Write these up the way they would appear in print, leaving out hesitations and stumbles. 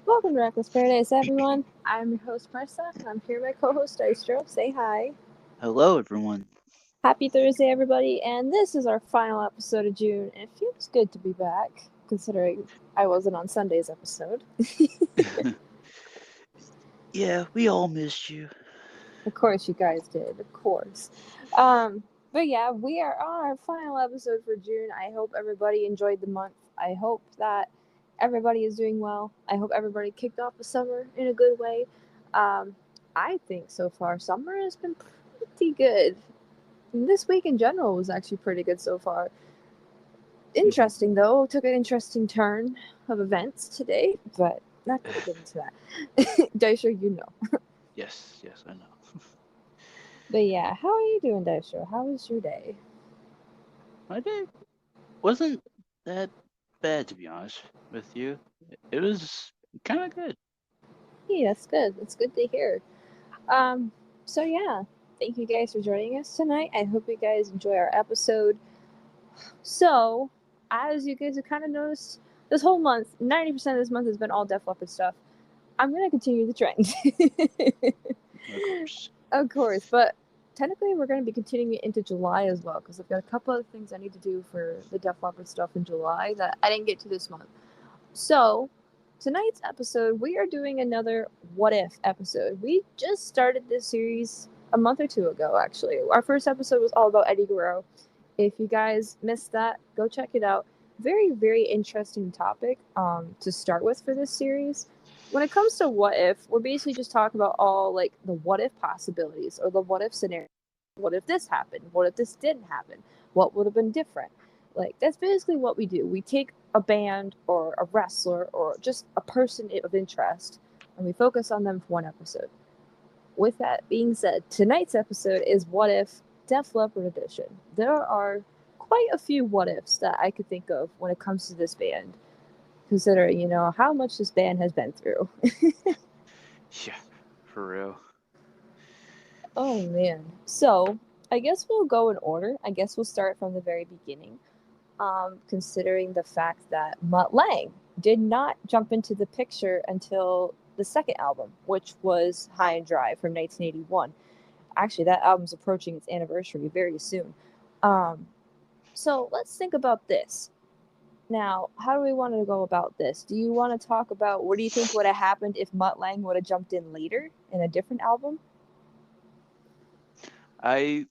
Welcome to Reckless Paradise, everyone. I'm your host, Marissa, and I'm here with my co-host, Dystro. Say hi. Hello, everyone. Happy Thursday, everybody, and this is our final episode of June, and it feels good to be back, considering I wasn't on Sunday's episode. Yeah, we all missed you. Of course, you guys did, of course. Um, but yeah, we are on our final episode for June. I hope everybody enjoyed the month. I hope that everybody is doing well. I hope everybody kicked off the summer in a good way. Um, I think so far summer has been pretty good. This week in general was actually pretty good so far. Mhm. Interesting though, took an interesting turn of events today, but not gonna get into that. Daisha, you know. Yes, yes, I know. But yeah, how are you doing, Daisha? How was your day? My day wasn't that bad, to be honest with you. It was kind of good. Hey, that's good. That's good to hear. Um, so yeah, thank you guys for joining us tonight. I hope you guys enjoy our episode. So, as you guys have kind of noticed, this whole month, 90% of this month has been all Def Leppard stuff. I'm gonna continue the trend. Of course. Of course, but technically we're going to be continuing it into July as well because I've got a couple of things I need to do for the Def Leppard stuff in July that I didn't get to this month. So, tonight's episode, we are doing another What If episode. We just started this series a month or two ago, actually. Our first episode was all about Eddie Guerrero. If you guys missed that, go check it out. Very, very interesting topic to start with for this series. When it comes to what if, we're basically just talking about all like the what if possibilities or the what if scenario. What if this happened? What if this didn't happen? What would have been different? Like that's basically what we do. We take a band or a wrestler or just a person of interest and we focus on them for one episode. With that being said, tonight's episode is What If Def Leppard Edition. There are quite a few what ifs that I could think of when it comes to this band, considering, how much this band has been through. Yeah, for real. Oh man. So, I guess we'll go in order. I guess we'll start from the very beginning. Considering the fact that Mutt Lang did not jump into the picture until the second album, which was High and Dry from 1981. Actually, that album's approaching its anniversary very soon. Um, so let's think about this. Now, how do we want to go about this? Do you want to talk about what do you think would have happened if Mutt Lang would have jumped in later in a different album? I,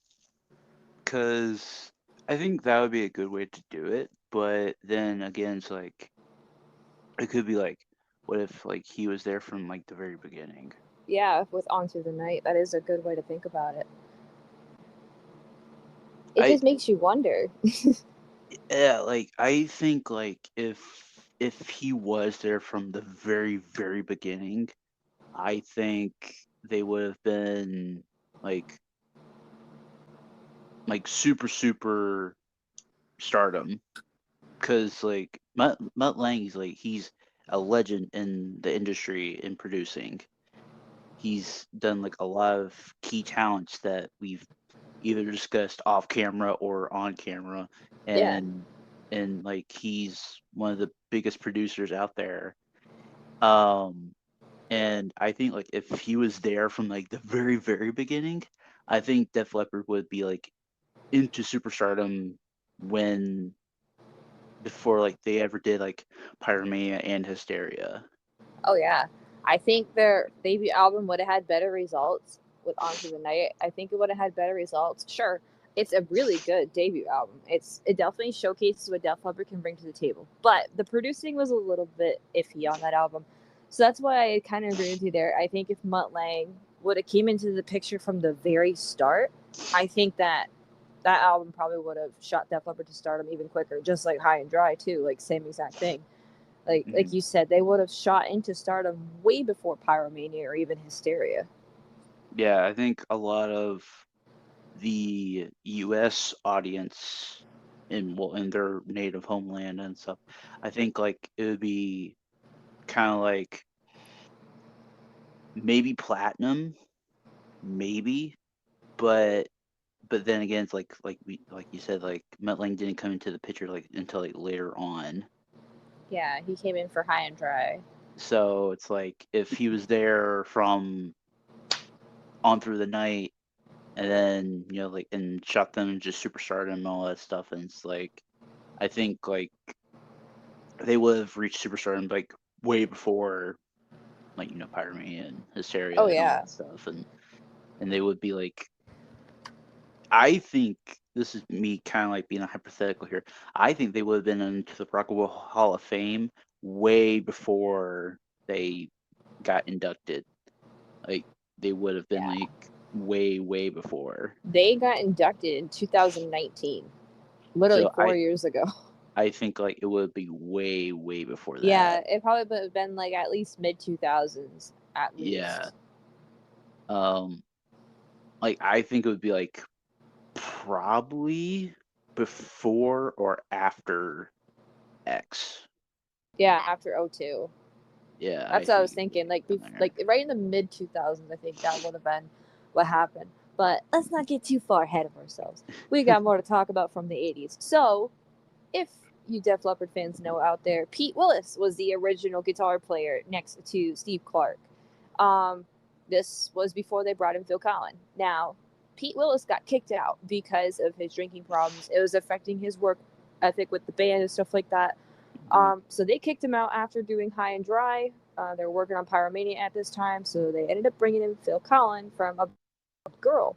cause I think that would be a good way to do it. But then again, it's like it could be like, what if like he was there from like the very beginning? Yeah, with On Through the Night, that is a good way to think about it. It I just makes you wonder. Yeah, like I think like if he was there from the very very beginning, I think they would have been like super stardom because like Mutt Lang he's a legend in the industry in producing. He's done like a lot of key talents that we've either discussed off camera or on camera, Yeah. and like he's one of the biggest producers out there. Um, and I think like if he was there from like the very very beginning, I think Def Leppard would be like into superstardom when before like they ever did like Pyromania and Hysteria. Oh yeah. I think their debut album would have had better results with Onto the Night. I think it would have had better results. Sure, it's a really good debut album. It definitely showcases what Def Leppard can bring to the table. But the producing was a little bit iffy on that album. So that's why I kind of agree with you there. I think if Mutt Lang would have came into the picture from the very start, I think that album probably would have shot Def Leppard to stardom even quicker, just like High and Dry too, like same exact thing. Like Mhm. you said, they would have shot into stardom way before Pyromania or even Hysteria. Yeah, I think a lot of the US audience in their native homeland and stuff, I think like it would be kind of like maybe platinum, maybe, but then again, it's like you said, like Metling didn't come into the picture like until like later on. Yeah, he came in for High and Dry. So it's like if he was there from on through the night, and then like and shot them just superstardom and all that stuff, and it's like I think like they would have reached superstardom like way before like Pyromania and Oh Hysteria and all yeah. that stuff, and they would be like, I think this is me kind of like being a hypothetical here. I think they would have been into the Rock and Roll Hall of Fame way before they got inducted. Like they would have been Yeah. like way before. They got inducted in 2019, literally So 4 years ago. I think like it would be way before Yeah, that. it probably would have been like at least mid 2000s, at Yeah. least. Um like I think it would be like probably before or after X. Yeah, after '02. Yeah, I That's what I think was it would thinking. Like, be there. like right in the mid 2000s, I think that would have been what happened. But let's not get too far ahead of ourselves. We got more to talk about from the '80s. So, if you Def Leppard fans know out there, Pete Willis was the original guitar player next to Steve Clark. Um, this was before they brought in Phil Collin. Now, Pete Willis got kicked out because of his drinking problems. It was affecting his work ethic with the band and stuff like that. Mhm. So they kicked him out after doing High and Dry. They were working on Pyromania at this time, so they ended up bringing in Phil Collin from A Girl.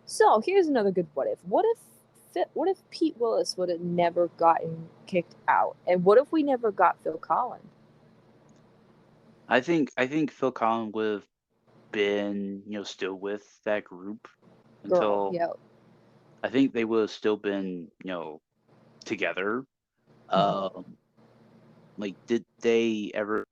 So here's another good what if. What if Pete Willis would have never gotten kicked out, and what if we never got Phil Collin? I think Phil Collins would have been, still with that group Girl, until yeah. I think they would have still been, together. Mm-hmm. Um, like did they ever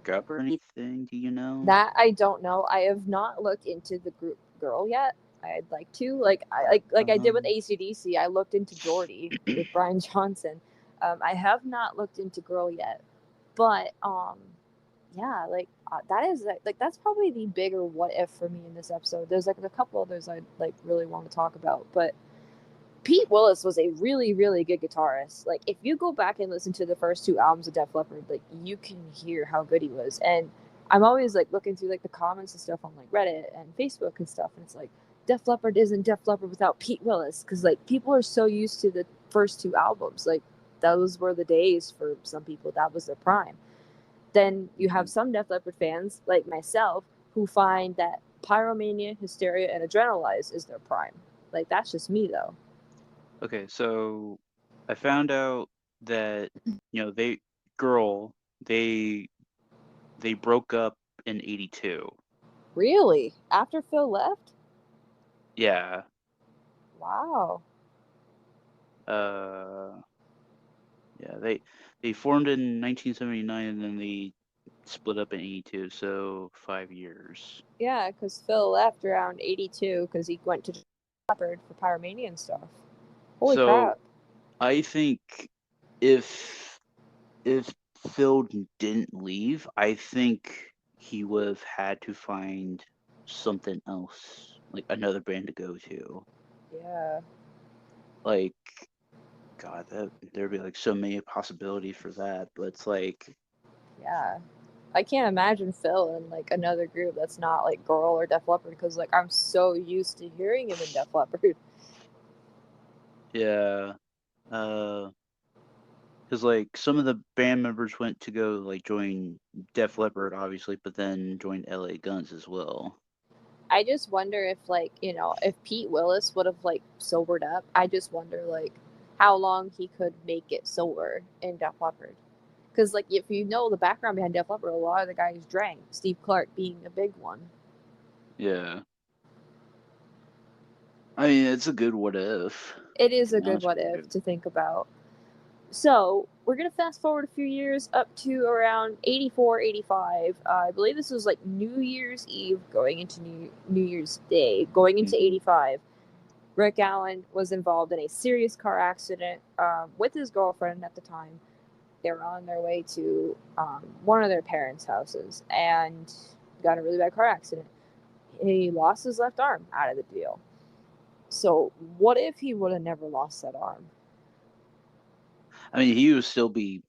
break up or anything? Do you know? That I don't know. I have not looked into the group Girl yet. I'd like to. Like I did with Um, ACDC. I looked into Geordie with Brian Johnson. I have not looked into Girl yet, but yeah, that is like that's probably the bigger what if for me in this episode. There's like a couple others I like really want to talk about, but Pete Willis was a really, really good guitarist. Like, if you go back and listen to the first two albums of Def Leppard, like, you can hear how good he was. And I'm always like looking through like the comments and stuff on like Reddit and Facebook and stuff, and it's like Def Leppard isn't Def Leppard without Pete Willis, because like people are so used to the first two albums. Like, those were the days for some people. That was their prime. Then you have mhm. some Def Leppard fans like myself who find that Pyromania, Hysteria, and Adrenalize is their prime. Like, that's just me though. Okay, so I found out that they girl they they broke up in '82. Really? After Phil left? Yeah. Wow. Uh, yeah. They formed in 1979 and then they split up in '82. So 5 years. Yeah, because Phil left around 82 because he went to Leopard for Pyromania and stuff. Holy So crap. I think if if Phil didn't leave, I think he would have had to find something else, like another band to go to. Yeah. Like, God, there'd be like so many possibilities for that. But it's like, Yeah. I can't imagine Phil in like another group that's not like Girl or Def Leppard because like I'm so used to hearing him in Def Leppard. yeah, because like some of the band members went to go like join Def Leppard, obviously, but then joined LA Guns as well. I just wonder if like, if Pete Willis would have like sobered up, I just wonder like how long he could make it sober in Def Leppard. Because like if you know the background behind Def Leppard, a lot of the guys drank. Steve Clark being a big one. Yeah, I mean, it's a good what if. It is To a be good honest what with if you. to think about. So we're gonna fast forward a few years up to around 84, 85. I believe this was like New Year's Eve going into New Year's Day, going into Hmm. 85. Rick Allen was involved in a serious car accident with his girlfriend at the time. They were on their way to one of their parents' houses and got in a really bad car accident. He lost his left arm out of the deal. So, what if he would have never lost that arm? I mean, he would still be,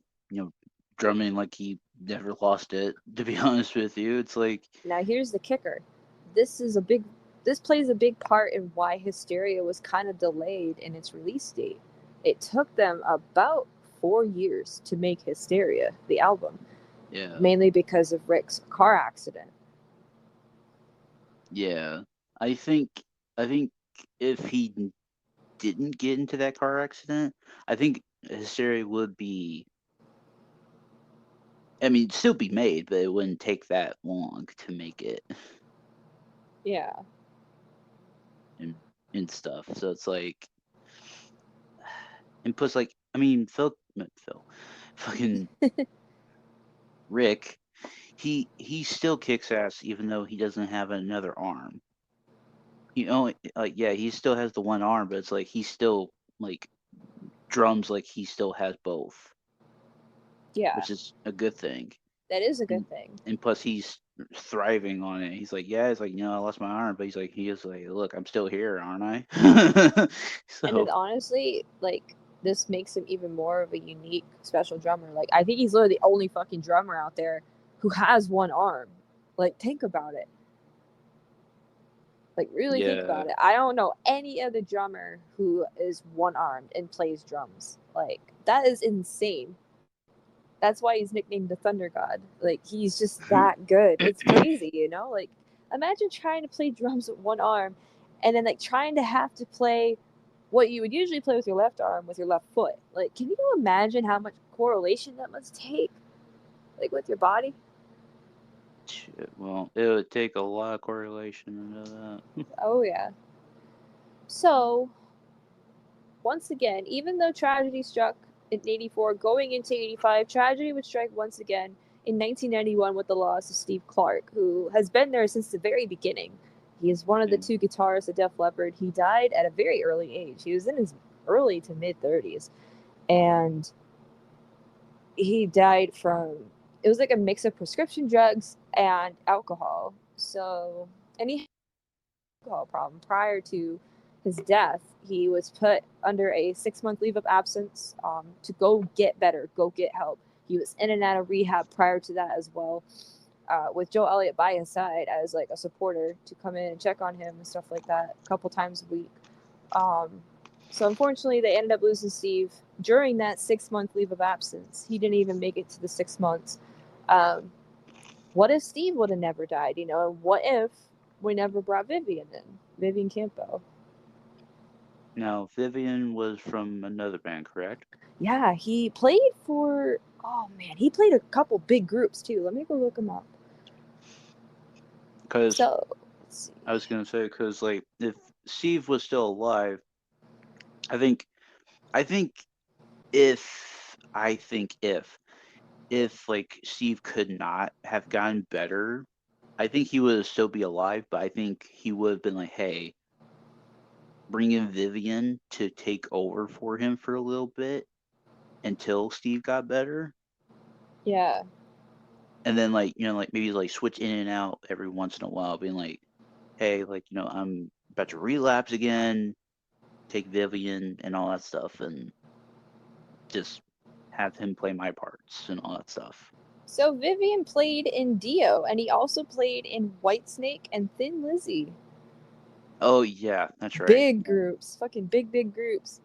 drumming like he never lost it, to be honest with you. It's like, Now here's the kicker. This is a big this plays a big part in why Hysteria was kind of delayed in its release date. It took them about 4 years to make Hysteria, the album, yeah, mainly because of Rick's car accident. yeah. I think, I think if he didn't get into that car accident, I think Hysteria would be. I mean, still be made, but it wouldn't take that long to make it Yeah. and and stuff. So it's like, and plus, like, I mean, Phil, fucking Rick, he still kicks ass even though he doesn't have another arm. He only like yeah, he still has the one arm, but it's like he still like drums like he still has both, Yeah. which is a good thing. That is a And good thing. and plus he's thriving on it. He's like, yeah, it's like, I lost my arm, but he is like, look, I'm still here, aren't I? And then So honestly, like this makes him even more of a unique special drummer. Like I think he's literally the only fucking drummer out there who has one arm. Like think about it. Like really think yeah, about it. I don't know any other drummer who is one armed and plays drums. Like that is insane. That's why he's nicknamed the Thunder God. Like he's just that good. It's crazy, you know? Like imagine trying to play drums with one arm and then like trying to have to play what you would usually play with your left arm with your left foot. Like can you imagine how much correlation that must take like with your body? shit. Well, it would take a lot of correlation into that. Oh yeah. So, once again, even though tragedy struck in 84, going into 85, tragedy would strike once again in 1991 with the loss of Steve Clark, who has been there since the very beginning. He is one of the Yeah. two guitarists of Def Leppard. He died at a very early age. He was in his early to mid 30s. And he died from, it was like a mix of prescription drugs and alcohol. So, and he had an alcohol problem prior to his death. He was put under a 6 month leave of absence to go get better, go get help. He was in and out of rehab prior to that as well, with Joe Elliott by his side as like a supporter to come in and check on him and stuff like that a couple times a week. Um, so unfortunately, they ended up losing Steve during that 6 month leave of absence. He didn't even make it to the 6 months. Um, what if Steve would have never died? You know, and what if we never brought Vivian in, Vivian Campbell? Now, Vivian was from another band, correct? Yeah, he played for. Oh man, he played a couple big groups too. Let me go look him up. Because So let's see. I was gonna say, because like if Steve was still alive, I think, I think if like Steve could not have gotten better, I think he would still be alive. But I think he would have been like, hey, bring in Vivian to take over for him for a little bit until Steve got better, Yeah, and then like like maybe like switch in and out every once in a while, being like, hey, like I'm about to relapse again, take Vivian and all that stuff, and just have him play my parts and all that stuff. so Vivian played in Dio, and he also played in Whitesnake and Thin Lizzy. Oh yeah, that's right. Big groups, fucking big groups.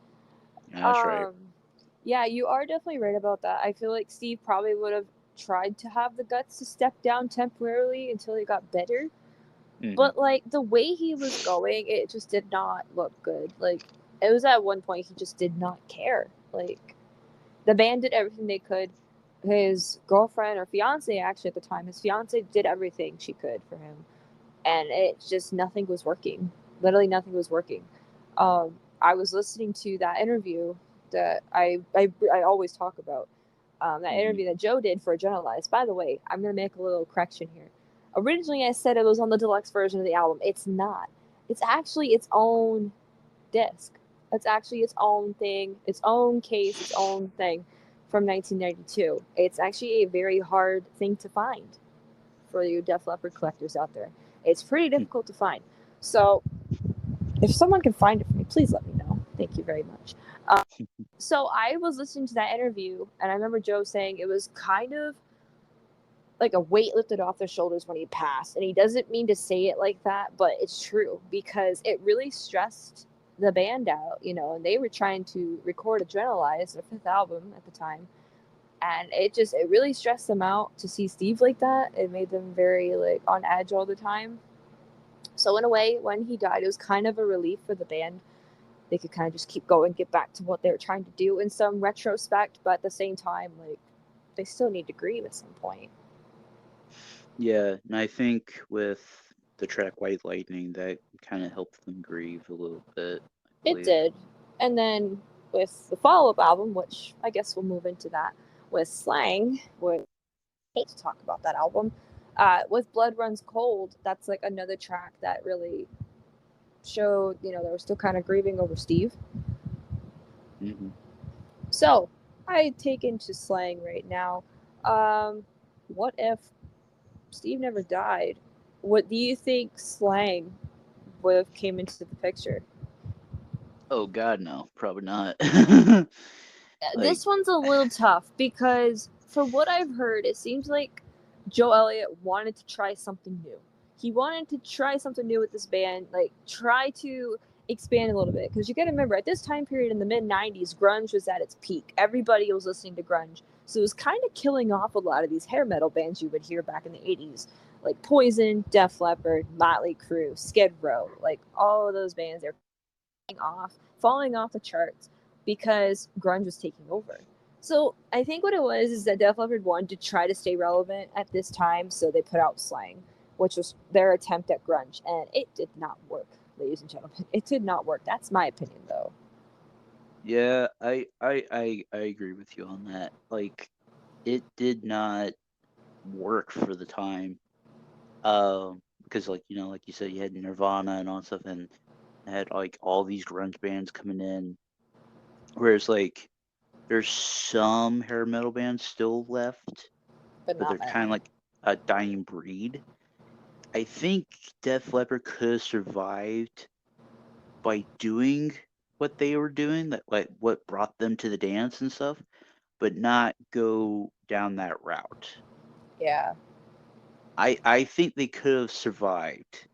Yeah, that's right. Um, yeah, you are definitely right about that. I feel like Steve probably would have tried to have the guts to step down temporarily until he got better. Hmm. But like the way he was going, it just did not look good. Like it was at one point he just did not care. Like the band did everything they could. His girlfriend or fiance actually at the time, his fiance did everything she could for him, and it just nothing was working. Literally nothing was working. I was listening to that interview that I always talk about. That Hmm. interview that Joe did for Generalized. By the way, I'm gonna make a little correction here. Originally, I said it was on the deluxe version of the album. It's not. It's actually its own disc. It's actually its own thing, its own case, its own thing from 1992. It's actually a very hard thing to find for you Def Leppard collectors out there. It's pretty difficult to find. So if someone can find it for me, please let me know. Thank you very much. So I was listening to that interview, and I remember Joe saying it was kind of like a weight lifted off their shoulders when he passed. And he doesn't mean to say it like that, but it's true because it really stressed the band out, you know, and they were trying to record Adrenalize, their fifth album at the time. And it really stressed them out to see Steve like that. It made them very like on edge all the time. So in a way, when he died, it was kind of a relief for the band. They could kind of just keep going, get back to what they were trying to do in some retrospect, but at the same time, like, they still need to grieve at some point. Yeah, and I think with the track White Lightning, that kind of helped them grieve a little bit, I It believe. did. And then with the follow-up album, which I guess we'll move into that, with Slang, which I hate to talk about that album, with Blood Runs Cold, that's like another track that really showed, you know, they were still kind of grieving over Steve. Mm-hmm. So I take into Slang right now. What if Steve never died? What do you think Slang would have came into the picture? Oh God, no, probably not. Like, This one's a little tough because from what I've heard, it seems like Joe Elliott wanted to try something new. He wanted to try something new with this band, like try to expand a little bit. Because you got to remember, at this time period in the mid 90s, grunge was at its peak. Everybody was listening to grunge. So it was kind of killing off a lot of these hair metal bands you would hear back in the 80s, like Poison, Def Leppard, Motley Crue, Skid Row. Like all of those bands, they're falling off the charts because grunge was taking over. So I think what it was is that Def Leppard wanted to try to stay relevant at this time, so they put out Slang, which was their attempt at grunge, and it did not work, ladies and gentlemen. It did not work. That's my opinion, though. yeah, I agree with you on that. Like, it did not work for the time. Because like like you said, you had Nirvana and all that stuff, and had like all these grunge bands coming in. Whereas like there's some hair metal bands still left, But but not they're kind of many. like a dying breed. I think Def Leppard could have survived by doing what they were doing, that like what brought them to the dance and stuff, but not go down that route. Yeah. I think they could have survived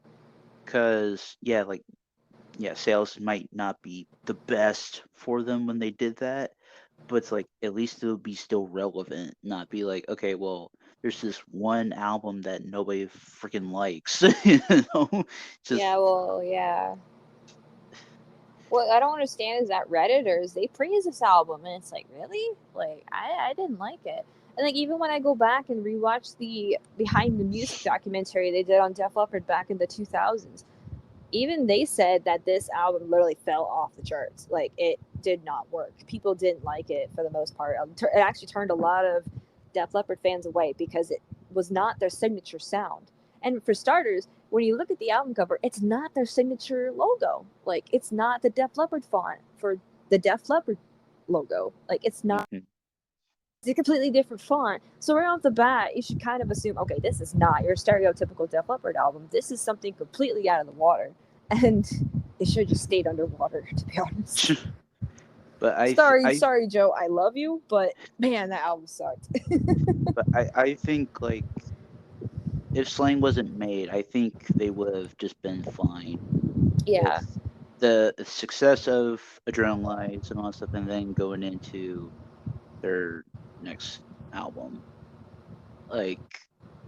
because yeah, sales might not be the best for them when they did that, but it's like at least it'll be still relevant, not be like, okay, well, there's this one album that nobody freaking likes, just Yeah, well, yeah. What I don't understand is that Redditors, they praise this album, and it's like, really? Like, I didn't like it. And like, even when I go back and rewatch the Behind the Music documentary they did on Def Leppard back in the 2000s, even they said that this album literally fell off the charts. Like, it did not work. People didn't like it for the most part. It actually turned a lot of Def Leppard fans away because it was not their signature sound. And for starters, when you look at the album cover, it's not their signature logo. Like, it's not the Def Leppard font for the Def Leppard logo. Like, it's not. mhm. It's a completely different font. So right off the bat, you should kind of assume, okay, this is not your stereotypical Def Leppard album. This is something completely out of the water, and it should have just stayed underwater, to be honest. But Sorry, Joe. I love you, but man, that album sucked. I think like if Slang wasn't made, I think they would have just been fine Yeah, with the success of Adrenalize and all that stuff, and then going into their next album. Like,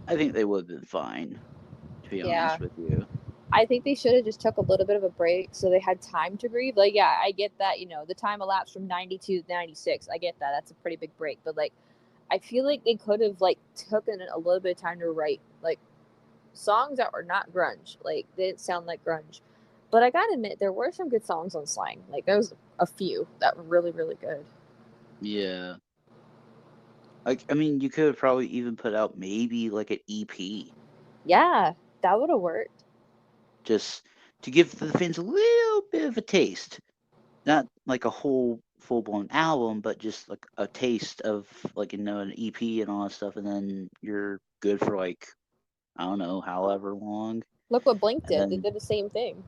I think they would have been fine, to be yeah. honest with you. I think they should have just took a little bit of a break so they had time to grieve. Like, yeah, I get that. You know, the time elapsed from 92 to 96. I get that. That's a pretty big break. But like, I feel like they could have like taken a little bit of time to write like songs that were not grunge. Like, they didn't sound like grunge. But I gotta admit, there were some good songs on Slang. Like, there was a few that were really, really good. Yeah. Like, I mean, you could have probably even put out maybe like an EP, Yeah, that would have worked. just to give the fans a little bit of a taste. Not like a whole full blown album, but just like a taste of like an EP and all that stuff, and then you're good for like I don't know, however long. Look what Blink And did. They then did the same thing.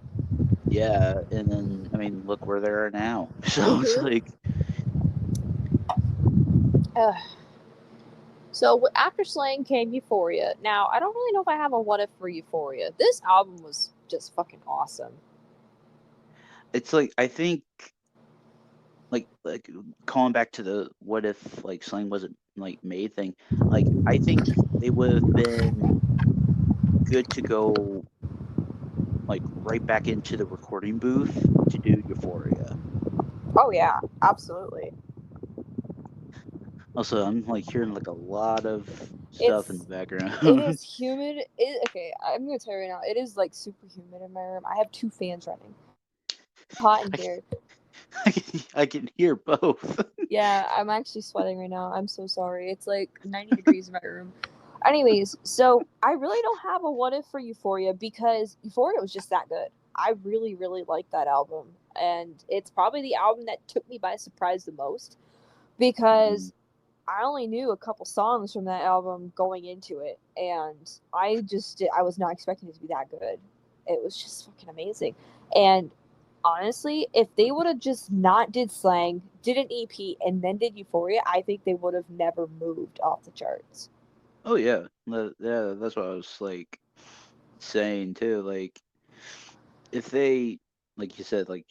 yeah, and then I mean, look where they are now. So it's Mm-hmm. like Uh, So after Slang came Euphoria. Now I don't really know if I have a what if for Euphoria. This album was just fucking awesome. It's like I think like calling back to the what if like Slang wasn't like made thing. Like I think they would have been good to go like right back into the recording booth to do Euphoria. Oh yeah, absolutely. Also, I'm like hearing like a lot of stuff in the It's it background. is humid. Okay, I'm gonna tell you right now. It is like super humid in my room. I have two fans running. Hot in I, here. I can hear both. Yeah, I'm actually sweating right now. I'm so sorry. It's like 90 degrees in my room. Anyways, so I really don't have a what if for Euphoria because Euphoria was just that good. I really, really like that album. And it's probably the album that took me by surprise the most Mhm. because I only knew a couple songs from that album going into it. And I was not expecting it to be that good. It was just fucking amazing. And honestly, if they would have just not did Slang, did an EP, and then did Euphoria, I think they would have never moved off the charts. Oh yeah, yeah. That's what I was like saying too. Like if they, like you said, like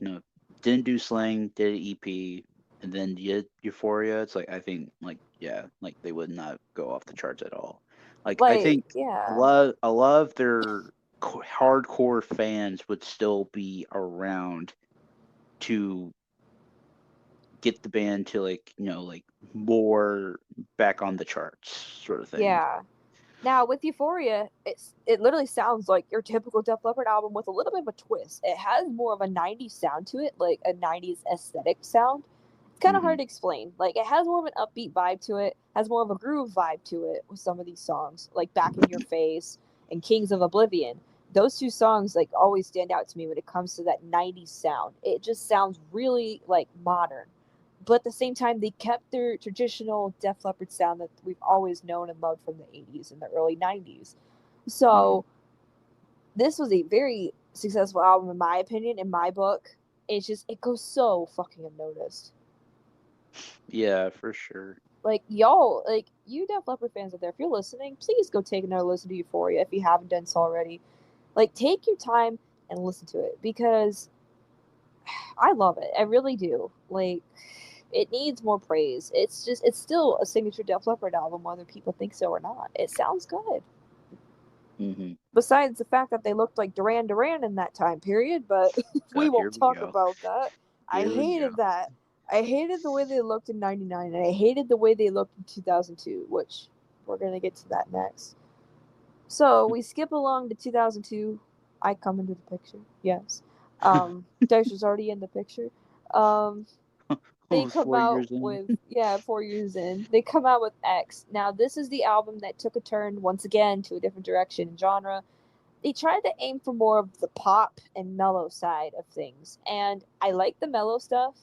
didn't do Slang, did an EP, and then did Euphoria, it's like I think like yeah, like they would not go off the charts at all. Like I Like, think yeah. a lot of their hardcore fans would still be around to get the band to like like more back on the charts sort of thing. Yeah. Now with Euphoria, it literally sounds like your typical Def Leppard album with a little bit of a twist. It has more of a '90s sound to it, like a '90s aesthetic sound. It's kind of Hmm. hard to explain. Like it has more of an upbeat vibe to it, has more of a groove vibe to it with some of these songs, like Back in Your Face and Kings of Oblivion. Those two songs like always stand out to me when it comes to that '90s sound. It just sounds really like modern, but at the same time they kept their traditional Def Leppard sound that we've always known and loved from the 80s and the early 90s. Hmm. So this was a very successful album in my opinion, in my book. It's just it goes so fucking unnoticed. Yeah, for sure. Like y'all, like you Def Leppard fans out there, if you're listening, please go take another listen to Euphoria if you haven't done so already. Like take your time and listen to it because I love it. I really do. Like it needs more praise. It's still a signature Def Leppard album, whether people think so or not. It sounds good. Hmm. Besides the fact that they looked like Duran Duran in that time period, but we Here won't we talk go. about that. I Here we go. hated that. I hated the way they looked in '99, and I hated the way they looked in 2002, which we're gonna get to that next. So we skip along to 2002. I come into the picture. Yes. Dycher's already in the picture. Um, they Almost come 4 years out in. with, yeah, 4 years in, they come out with X. Now this is the album that took a turn once again to a different direction in genre. They tried to aim for more of the pop and mellow side of things, and I like the mellow stuff,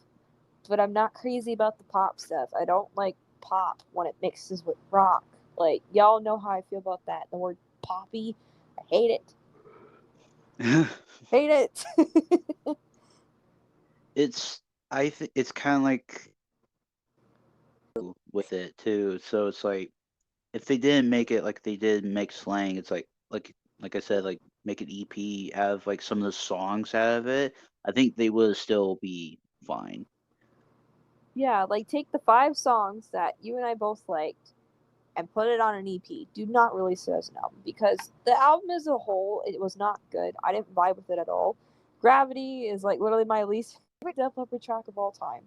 but I'm not crazy about the pop stuff. I don't like pop when it mixes with rock. Like y'all know how I feel about that, the word poppy. I hate it. Hate it. It's I think it's kind of like with it too. So it's like if they didn't make it like they did make Slang, it's like I said, like make an EP out of like some of the songs out of it. I think they would still be fine. Yeah, like take the 5 songs that you and I both liked and put it on an EP. Do not release it as an album because the album as a whole, it was not good. I didn't vibe with it at all. Gravity is like literally my least favorite Def Leppard track of all time.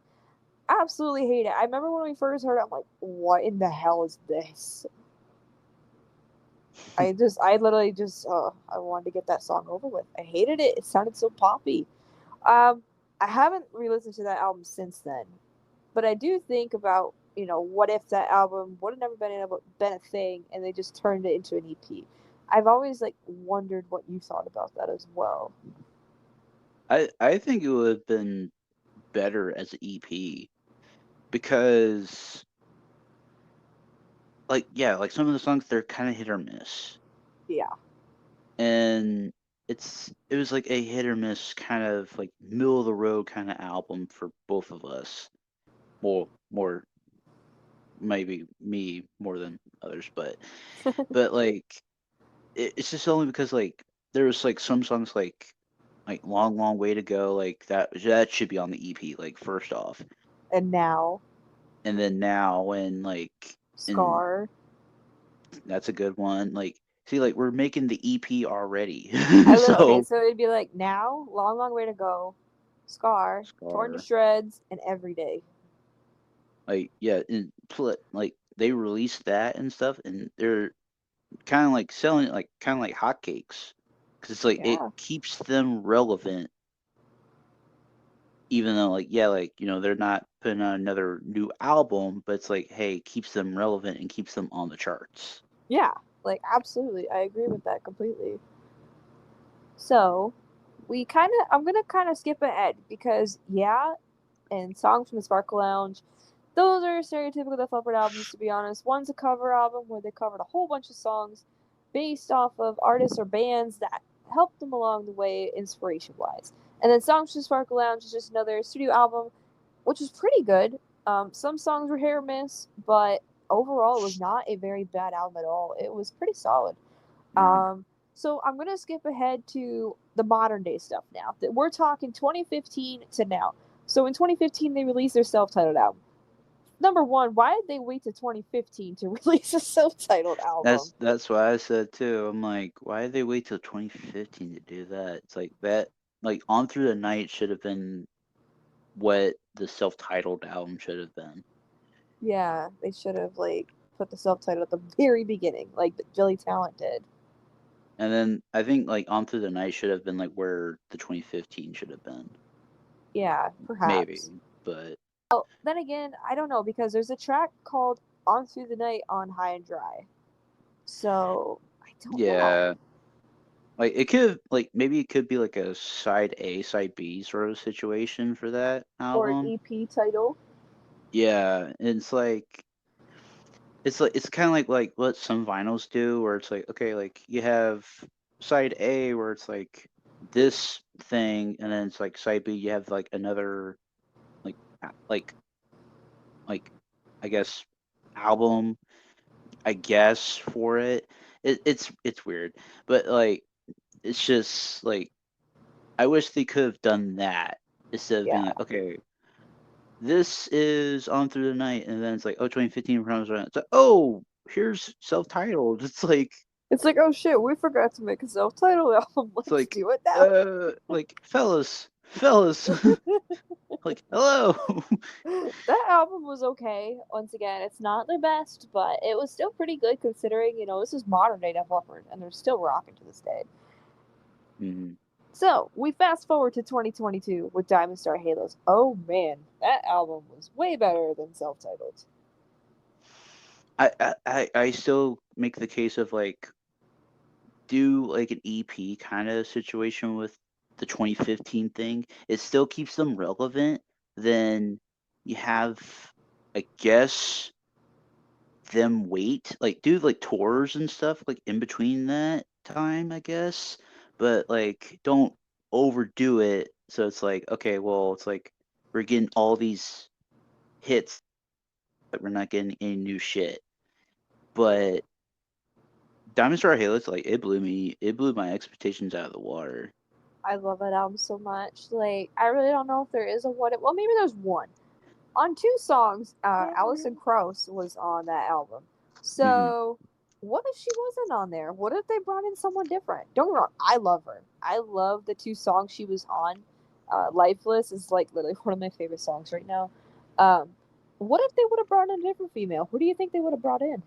Absolutely hate it. I remember when we first heard it, I'm like, what in the hell is this? I literally just, I wanted to get that song over with. I hated it. It sounded so poppy. Um, I haven't re-listened to that album since then, but I do think about, what if that album would have never been a thing and they just turned it into an EP. I've always like wondered what you thought about that as well. I think it would have been better as an EP because like yeah, like some of the songs they're kind of hit or miss. Yeah. And it was like a hit or miss kind of like middle of the road kind of album for both of us. More maybe me more than others, but like it's just only because like there's like some songs like long long way to go, like that should be on the EP, like first off. And now, And then now when and Scar. that's a good one. Like, see, like we're making the EP already. Okay, So so it'd be like now, long, long way to go, Scar, torn to Scar, shreds, and every day. like yeah, and like they released that and stuff, and they're kind of like selling it like kind of like hotcakes, because it's like it Yeah, keeps them relevant, even though like yeah, like they're not putting out another new album, but it's like hey, keeps them relevant and keeps them on the charts. yeah, like absolutely, I agree with that completely. So, I'm gonna kind of skip ahead because yeah, and songs from the Sparkle Lounge. Those are stereotypical Def Leppard albums, to be honest. One's a cover album where they covered a whole bunch of songs based off of artists or bands that helped them along the way, inspiration wise. And then Songs from the Sparkle Lounge is just another studio album, which was pretty good. Some songs were hit or miss, but overall, it was not a very bad album at all. It was pretty solid. Yeah. So I'm gonna skip ahead to the modern day stuff now. We're talking 2015 to now. So in 2015, they released their self-titled album. Number one, why did they wait to 2015 to release a self-titled album? That's what I said too. I'm like, why did they wait till 2015 to do that? It's like that, like On Through the Night should have been what the self-titled album should have been. Yeah, they should have like put the self-title at the very beginning, like Jelly Talent did. And then I think like On Through the Night should have been like where the 2015 should have been. Yeah, Maybe, perhaps. but Well, then again, I don't know because there's a track called "On Through the Night" on High and Dry. So I don't know. yeah, like it could like maybe it could be like a side A, side B sort of situation for that Or an album. EP title. Yeah, it's kind of like what some vinyls do, where it's like okay, like you have side A where it's like this thing, and then it's like side B you have like another like like I guess album I guess for it. It's weird, but like it's just like I wish they could have done that instead of being Yeah. like okay, this is On Through the Night, and then it's like oh 2015 comes around, it's like oh here's self-titled. It's like, oh shit, we forgot to make a self-titled album. It's Let's like do it now. like fellas like hello. That album was okay. Once again, it's not their best, but it was still pretty good considering, this is modern day Def Leppard, and they're still rocking to this day. Mhm. So, we fast forward to 2022 with Diamond Star Halos. Oh man, that album was way better than self titled. I still make the case of like do like an EP kind of situation with the 2015 thing. It still keeps them relevant. Then you have, I guess, them wait, like do like tours and stuff like in between that time, I guess. But like don't overdo it. So it's like, okay, well, it's like we're getting all these hits, but we're not getting any new shit. But Diamond Star Halos, like it blew my expectations out of the water. I love that album so much. Like, I really don't know if there is a what. Well, maybe there's one. On two songs, Alison Krauss was on that album. Hmm. So, what if she wasn't on there? What if they brought in someone different? Don't get me wrong, I love her. I love the two songs she was on. Lifeless is like literally one of my favorite songs right now. Um, what if they would have brought in a different female? Who do you think they would have brought in?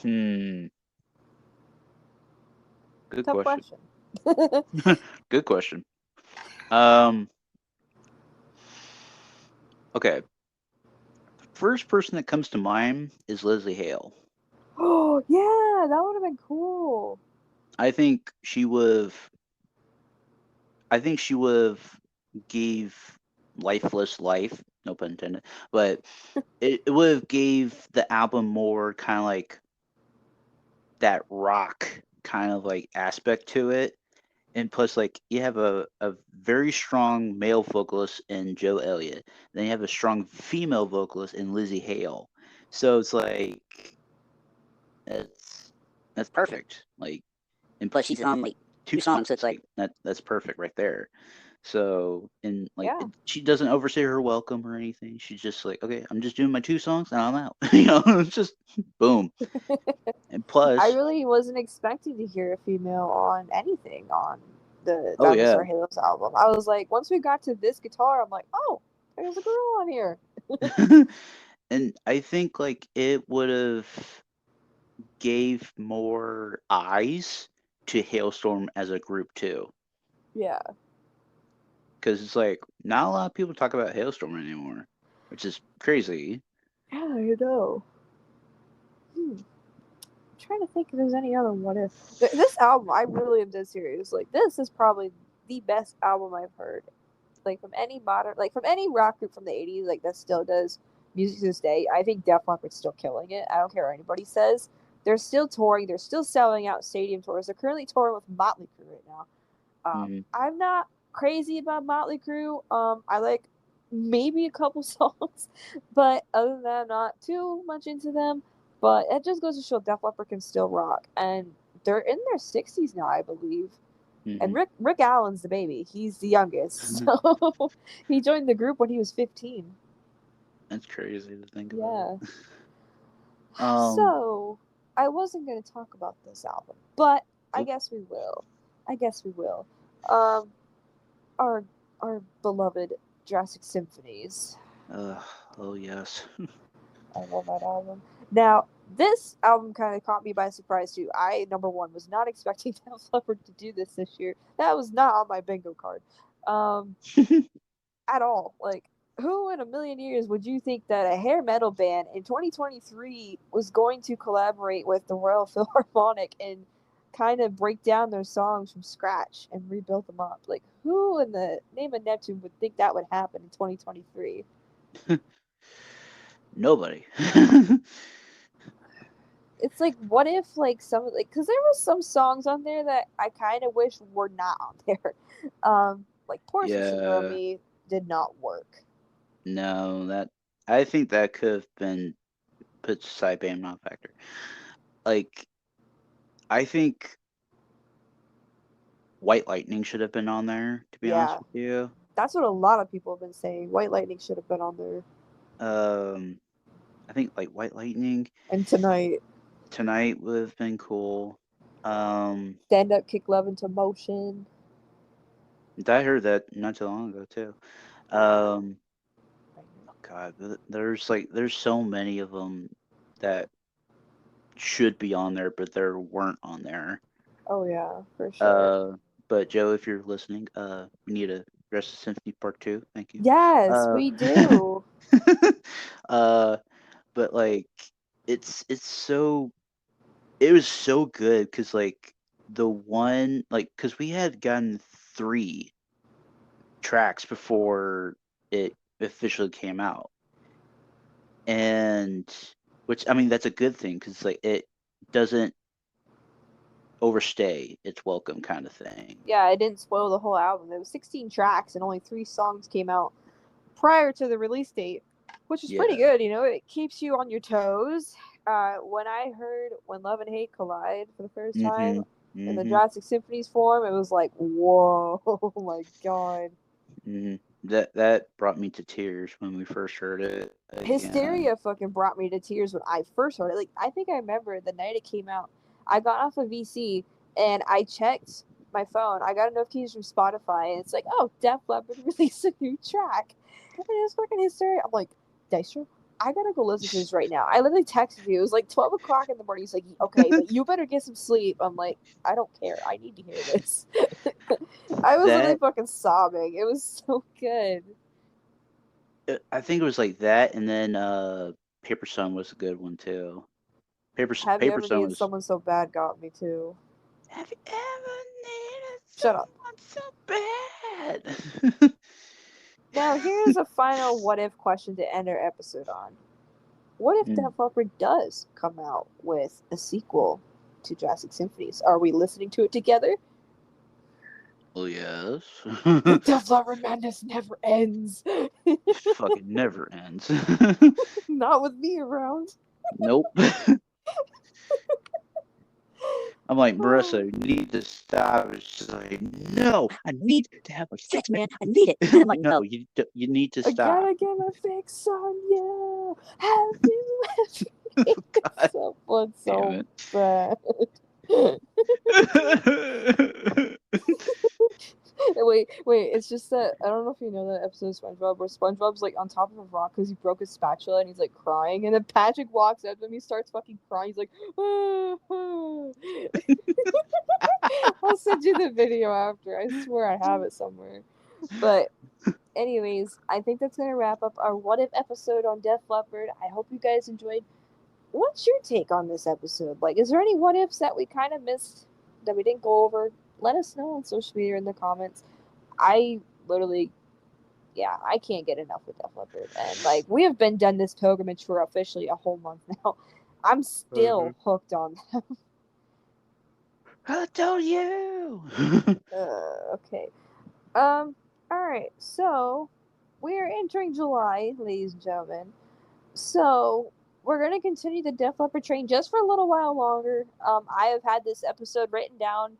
Hmm. Good Tough question. question. Good question. Um. Okay. First person that comes to mind is Leslie Hale. Oh yeah, that would have been cool. I think she would have. I think she would have gave Lifeless life. No pun intended. But it would have gave the album more kind of like that rock kind of like aspect to it. and plus, like, you have a very strong male vocalist in Joe Elliott. Then you have a strong female vocalist in Lizzie Hale. So it's like that's that's perfect. Like, and plus she's on like two songs, so it's like that's perfect right there. So, and like Yeah. she doesn't overstay her welcome or anything. She's just like, okay, I'm just doing my two songs and I'm out. You know, it's just boom. And I plus, really wasn't expecting to hear a female on anything on the oh yeah. Dinosaur Halos album. I was like, once we got to this guitar, I'm like, oh, there's a girl on here. And I think like it would have gave more eyes to Hailstorm as a group too, Yeah. because it's like not a lot of people talk about Hailstorm anymore, which is crazy. Yeah, I know. I'm trying to think if there's any other what if. This album, I really am dead serious. Like, this is probably the best album I've heard. Like, from any modern, like, from any rock group from the 80s, like, that still does music to this day. I think Def Leppard's still killing it. I don't care what anybody says. They're still touring. They're still selling out stadium tours. They're currently touring with Motley Crue right now. Hmm. I'm not crazy about Motley Crue. I like maybe a couple songs, but other than that, I'm not too much into them. But it just goes to show Def Leppard can still rock, and they're in their 60s now, I believe. And Hmm. Rick Allen's the baby. He's the youngest, so he joined the group when he was 15. That's crazy to think about. Yeah. Um, So I wasn't going to talk about this album, but I oh, guess we will. I guess we will. Um, our our beloved Jurassic Symphonies. uh, oh yes. I love that album. Now, this album kind of caught me by surprise too. I number one was not expecting Def Leppard to do this year. That was not on my bingo card, um, at all. Like, who in a million years would you think that a hair metal band in 2023 was going to collaborate with the Royal Philharmonic and kind of break down their songs from scratch and rebuild them up? Like, who in the name of Neptune would think that would happen in 2023? Nobody. It's like, what if like some like, because there was some songs on there that I kind of wish were not on there. Like Portia Syndrome Yeah, me did not work. no, that I think that could have been put side band non factor. Like, I think White Lightning should have been on there, to be honest Yeah, with you. that's what a lot of people have been saying. White Lightning should have been on there. Um, I think like White Lightning And Tonight, tonight would have been cool. Um, Stand Up, Kick Love into Motion. I heard that not too long ago too. Um, oh God, there's like there's so many of them that should be on there, but there weren't on there. Oh yeah, for sure. Uh, but Joe, if you're listening, we need a Rest of Symphony Part Two. Thank you. Yes, Uh, we do. uh, but like it's so it was so good because like the one like because we had gotten three tracks before it officially came out, and which I mean that's a good thing because like it doesn't overstay its welcome kind of thing. Yeah, it didn't spoil the whole album. There was 16 tracks and only 3 songs came out prior to the release date, which is pretty Yeah. good. You know, it keeps you on your toes. When I heard When Love and Hate Collide for the first time Mhm. in the Mhm. Jurassic Symphonies form, it was like, whoa, oh my god. Mhm. That brought me to tears when we first heard it again. Hysteria fucking brought me to tears when I first heard it. Like, I think I remember the night it came out, I got off of VC and I checked my phone. I got a notification from Spotify and it's like, oh, Def Leppard released a new track. And it was fucking hysteria. I'm like, Dystro, I gotta go listen to this right now. I literally texted you. It was like 12 o'clock in the morning. He's like, okay, but you better get some sleep. I'm like, I don't care. I need to hear this. I was literally That fucking sobbing. It was so good. I think it was like that, and then Paper Sun was a good one too. Have you Paper ever Sun needed was. someone so bad got me too. Have you ever needed Shut up. someone so bad? Now, here's a final what if question to end our episode on. What if Mm. Def Leppard does come out with a sequel to Jurassic Symphonies? Are we listening to it together? Well, yes. The Def Leppard madness never ends. Fucking never ends. Not with me around. Nope. I'm like, Marissa, you need to stop. And she's like, no, I need to have a sex, man. I need it. I'm like, no, you need to I stop. gotta get my fix on you. Have you ever God someone damn so bad? it. Wait, it's just that I don't know if you know that episode of SpongeBob where SpongeBob's like on top of a rock because he broke his spatula and he's like crying, and then Patrick walks up to him, he starts fucking crying, he's like, ah, ah. I'll send you the video after. I swear I have it somewhere. But anyways, I think that's gonna wrap up our What If episode on Def Leppard. I hope you guys enjoyed. What's your take on this episode? Like, is there any what ifs that we kind of missed that we didn't go over? Let us know on social media in the comments. I literally, yeah, I can't get enough with Def Leppard, and like we have been done this pilgrimage for officially a whole month now. I'm still hooked on them. I told you. Okay. All right. So we are entering July, ladies and gentlemen. So we're gonna continue the Def Leppard train just for a little while longer. I have had this episode written down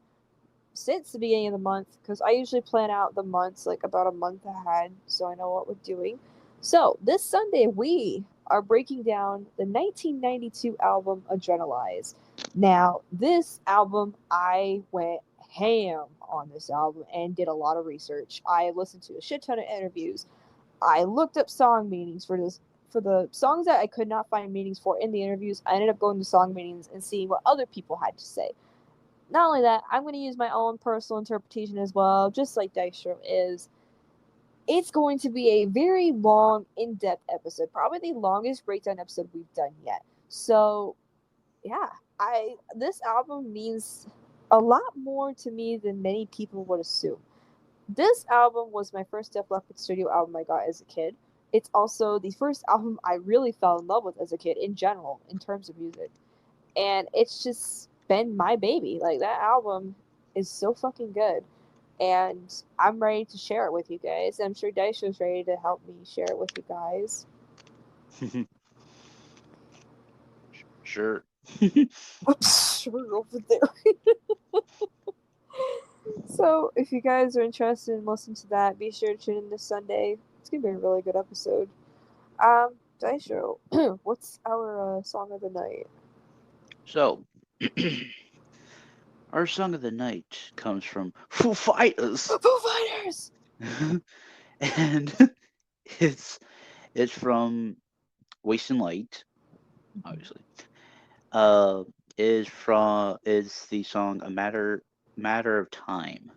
since the beginning of the month because I usually plan out the months like about a month ahead, so I know what we're doing. So this Sunday we are breaking down the 1992 album Adrenalize. Now this album, I went ham on this album and did a lot of research. I listened to a shit ton of interviews. I looked up song meanings for this for the songs that I could not find meanings for in the interviews. I ended up going to song meanings and seeing what other people had to say. Not only that, I'm going to use my own personal interpretation as well, just like Dystro is. It's going to be a very long, in-depth episode, probably the longest breakdown episode we've done yet. So, yeah, I this album means a lot more to me than many people would assume. This album was my first Def Leppard studio album I got as a kid. It's also the first album I really fell in love with as a kid in general, in terms of music. And it's just been my baby. Like, that album is so fucking good. And I'm ready to share it with you guys. I'm sure Daisho's ready to help me share it with you guys. Sure. Sure, over there. So, if you guys are interested in listening to that, be sure to tune in this Sunday. It's gonna be a really good episode. Daisho, what's our song of the night? So, our song of the night comes from Foo Fighters. Foo Fighters! And it's it's from Wasting Light, obviously. Uh, is the song Matter of Time.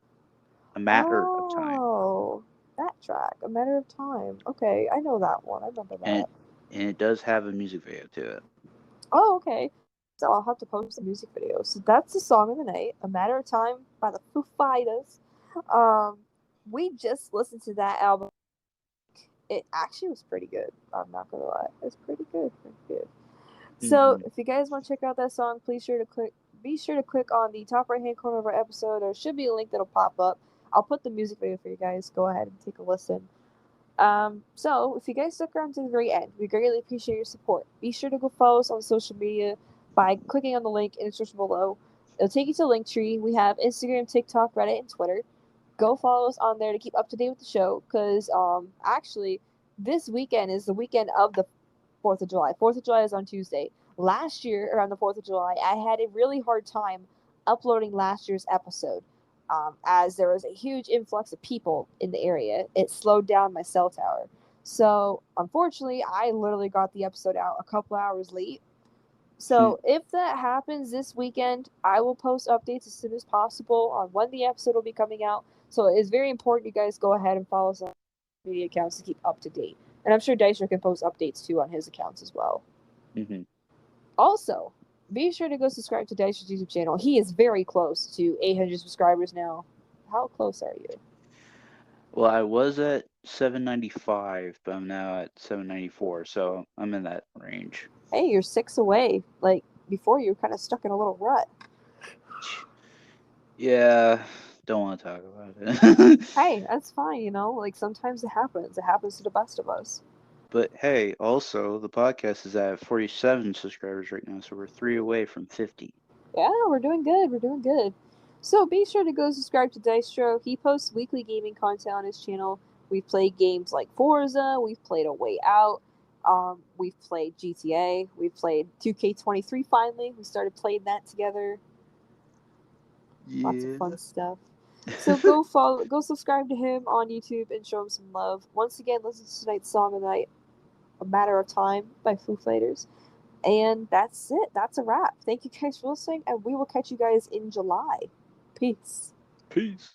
A Matter of Time. Oh, that track, A Matter of Time. Okay, I know that one. I remember And that. it does have a music video to it. Oh, okay. So I'll have to post the music video. So that's the song of the night, A Matter of Time by the Foo Fighters. Um, we just listened to that album. It actually was pretty good. I'm not gonna lie. It's pretty good. Pretty good. So Mm-hmm. if you guys want to check out that song, be sure to click on the top right hand corner of our episode. There should be a link that'll pop up. I'll put the music video for you guys. Go ahead and take a listen. So if you guys stuck around to the very end, we greatly appreciate your support. Be sure to go follow us on social media by clicking on the link in the description below. It'll take you to Linktree. We have Instagram, TikTok, Reddit, and Twitter. Go follow us on there to keep up to date with the show. Cause actually, this weekend is the weekend of the 4th of July. 4th of July is on Tuesday. Last year, around the 4th of July, I had a really hard time uploading last year's episode. As there was a huge influx of people in the area, it slowed down my cell tower. So, unfortunately, I literally got the episode out a couple hours late. So, if that happens this weekend, I will post updates as soon as possible on when the episode will be coming out. So, it is very important you guys go ahead and follow us on media accounts to keep up to date. And I'm sure Dicer can post updates too on his accounts as well. Mm-hmm. Also, be sure to go subscribe to Dicer's YouTube channel. He is very close to 800 subscribers now. How close are you? Well, I was at 795, but I'm now at 794, so I'm in that range. Hey, you're 6 away. Like, before you were kind of stuck in a little rut. Yeah, Don't want to talk about it. Hey, that's fine, you know? Like, sometimes it happens. It happens to the best of us. But hey, also the podcast is at 47 subscribers right now, so we're 3 away from 50. Yeah, we're doing good. We're doing good. So be sure to go subscribe to Dystro. He posts weekly gaming content on his channel. We've played games like Forza. We've played A Way Out. We've played GTA. We've played 2K23 finally. We started playing that together. Lots of Yeah. fun stuff. So go follow, go subscribe to him on YouTube and show him some love. Once again, listen to tonight's song of the night, "A Matter of Time" by Foo Fighters. And that's it. That's a wrap. Thank you guys for listening, and we will catch you guys in July. Peace. Peace.